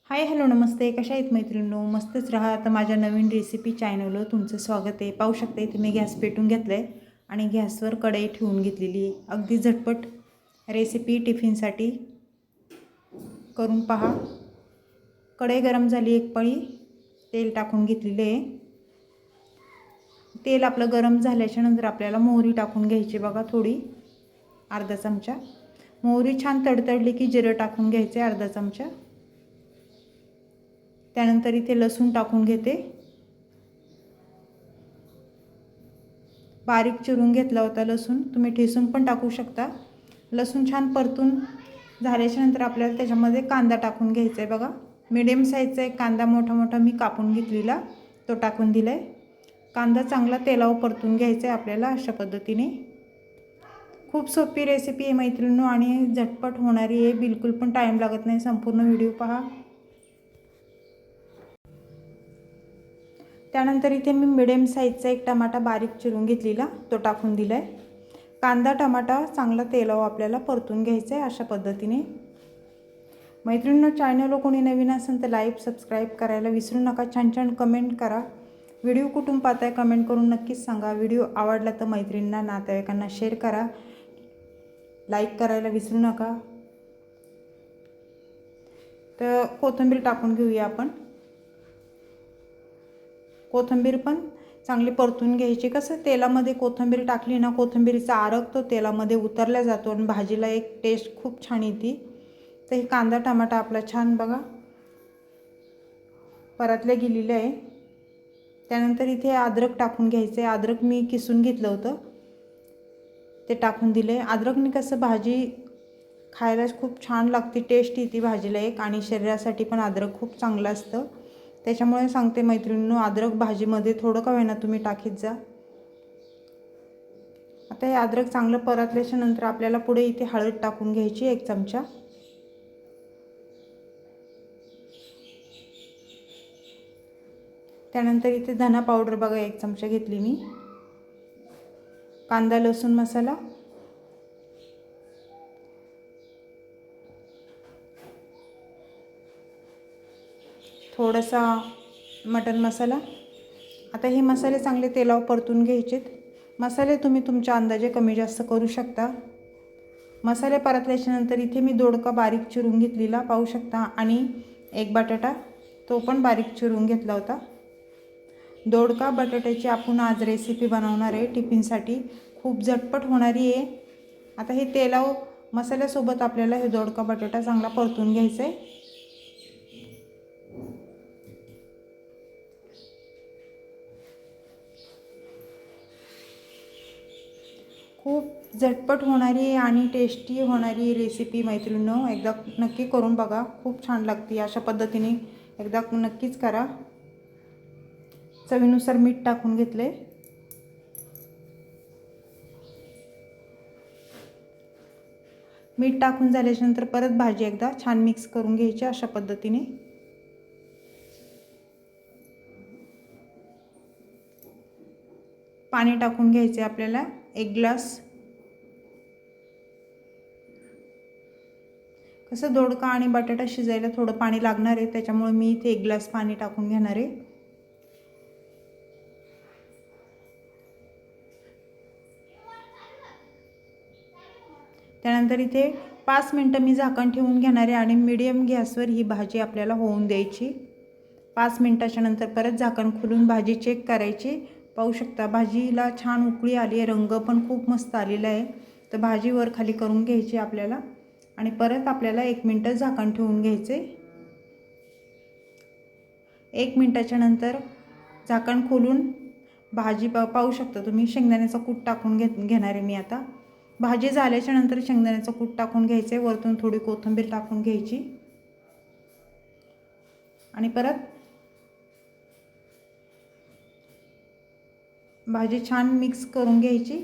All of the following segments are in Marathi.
हाय हॅलो नमस्ते, कशा आहेत मैत्रिणींनो? मस्तच राहा. आता माझ्या नवीन रेसिपी चॅनलवर तुमचं स्वागत आहे. पाहू शकता इथे मी गॅस पेटून घेतलं आहे आणि गॅसवर कढई ठेवून घेतलेली आहे. अगदी झटपट रेसिपी टिफिनसाठी करून पहा. कढई गरम झाली, एक पळी तेल टाकून घेतलेले आहे. तेल आपलं गरम झाल्याच्या नंतर आपल्याला मोहरी टाकून घ्यायची बघा, थोडी अर्धा चमचा. मोहरी छान तडतडली की जिरं टाकून घ्यायचे अर्धा चमचा. त्यानंतर इथे लसूण टाकून घेते. बारीक चिरून घेतला होता लसूण, तुम्ही ठेचून पण टाकू शकता. लसूण छान परतून झाल्याच्या नंतर आपल्याला त्याच्यामध्ये कांदा टाकून घ्यायचा आहे बघा. मीडियम साईजचा एक कांदा मोठा मोठा मी कापून घेतलेला तो टाकून दिला आहे. कांदा चांगला तेलावर परतून घ्यायचा आहे आपल्याला अशा पद्धतीने. खूप सोपी रेसिपी आहे मैत्रिणींनो आणि झटपट होणारी आहे, बिलकुल पण टाईम लागत नाही. संपूर्ण व्हिडिओ पहा. त्यानंतर इथे मी मिडियम साईजचा एक टमाटा बारीक चिरून घेतलेला तो टाकून दिला आहे. कांदा टमाटा चांगला तेलावर आपल्याला परतून घ्यायचा आहे अशा पद्धतीने. मैत्रिणींनो, चॅनलवर कोणी नवीन असेल तर लाईक सबस्क्राईब करायला विसरू नका. छान छान कमेंट करा. व्हिडिओ कुठून पाहताय कमेंट करून नक्कीच सांगा. व्हिडिओ आवडला तर मैत्रिणींना नातेवाईकांना शेअर करा. लाईक करायला विसरू नका. तर कोथिंबीर टाकून घेऊया आपण. कोथिंबीर पण चांगली परतून घ्यायची. कसं तेलामध्ये कोथिंबीर टाकली ना, कोथिंबीरीचा आरग तो तेलामध्ये उतरला जातो आणि भाजीला एक टेस्ट खूप छान येते. तर हे कांदा टमाटा आपला छान बघा परतले गेलेले आहे. त्यानंतर इथे अद्रक टाकून घ्यायचं आहे. अद्रक मी किसून घेतलं होतं ते टाकून दिले. अद्रकने कसं भाजी खायला खूप छान लागते, टेस्ट येते भाजीला एक, आणि शरीरासाठी पण अद्रक खूप चांगलं असतं. त्याच्यामुळे सांगते मैत्रिणींनो, अद्रक भाजीमध्ये थोडं का होईना तुम्ही टाकीत जा. आता हे अद्रक चांगलं परतल्याच्या नंतर आपल्याला पुढे इथे हळद टाकून घ्यायची 1 चमचा. त्यानंतर इथे धना पावडर बघा 1 चमचा घेतली मी. कांदा लसूण मसाला, थोडासा मटन मसाला. आता हे मसाले चांगले तेलावर परतून घ्यायचेत. मसाले तुम्ही तुमच्या अंदाजे कमी जास्त करू शकता. मसाले परतल्याच्या नंतर इथे मी दोडका बारीक चिरून घेतलेला पाहू शकता, आणि एक बटाटा तो पण बारीक चिरून घेतला होता. दोडका बटाट्याची आपण आज रेसिपी बनवणार आहे टिफिनसाठी. खूप झटपट होणारी आहे. आता हे तेलावर मसाल्यासोबत आपल्याला हे दोडका बटाटा चांगला परतून घ्यायचा आहे. खूप झटपट होणारी आणि टेस्टी होणारी रेसिपी मैत्रिणींनो, एकदा नक्की करून बघा. खूप छान लागते. अशा पद्धतीने एकदा नक्कीच करा. चवीनुसार मीठ टाकून घेतले. मीठ टाकून झाल्यानंतर परत भाजी एकदा छान मिक्स करून घ्यायची अशा पद्धतीने. पाणी टाकून घ्यायचे आपल्याला 1 ग्लास. कसं दोडका आणि बटाटा शिजायला थोडं पाणी लागणार आहे, त्याच्यामुळे मी इथे 1 ग्लास पाणी टाकून घेणार आहे. त्यानंतर इथे 5 मिनिटं मी झाकण ठेवून घेणार आहे आणि मीडियम गॅसवर ही भाजी आपल्याला होऊन द्यायची. 5 मिनिटाच्या नंतर परत झाकण खोलून भाजी चेक करायची. पाहू शकता भाजीला छान उकळी आली आहे, रंग पण खूप मस्त आलेला आहे. तर भाजी वर खाली करून घ्यायची आपल्याला आणि परत आपल्याला 1 मिनिट झाकण ठेवून घ्यायचे. 1 मिनिटाच्या नंतर झाकण खोलून भाजी पाहू शकता तुम्ही. शेंगदाण्याचा कूट टाकून घेणार आहे मी आता. भाजी झाल्याच्या नंतर शेंगदाण्याचं कूट टाकून घ्यायचं आहे. वरतून थोडी कोथिंबीर टाकून घ्यायची आणि परत भाजी छान मिक्स करून घ्यायची.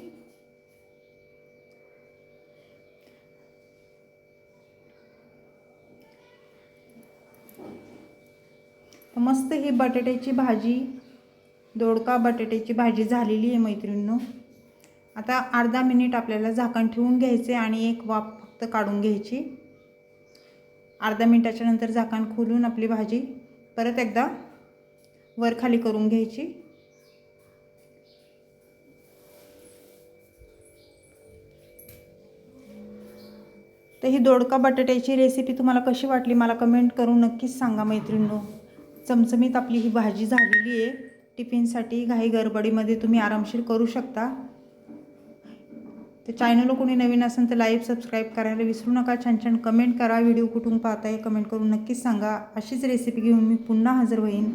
मस्त ही बटाट्याची भाजी, दोडका बटाट्याची भाजी झालेली आहे मैत्रिणींनो. आता अर्धा मिनिट आपल्याला झाकण ठेवून घ्यायचे आणि एक वाफ फक्त काढून घ्यायची. अर्धा मिनटाच्या नंतर झाकण खोलून आपली भाजी परत एकदा वर खाली करून घ्यायची. तर ही दोडका बटाट्याची रेसिपी तुम्हाला कशी वाटली मला कमेंट करून नक्कीच सांगा मैत्रिणींनो. चमचमीत आपली ही भाजी झालेली आहे. टिफिनसाठी घाई गडबडीमध्ये तुम्ही आरामशीर करू शकता. तर चॅनलला कोणी नवीन असेल तर लाईक सबस्क्राईब करायला विसरू नका. छान छान कमेंट करा. व्हिडिओ कुठून पाहताय कमेंट करून नक्कीच सांगा. अशीच रेसिपी घेऊन मी पुन्हा हजर होईन.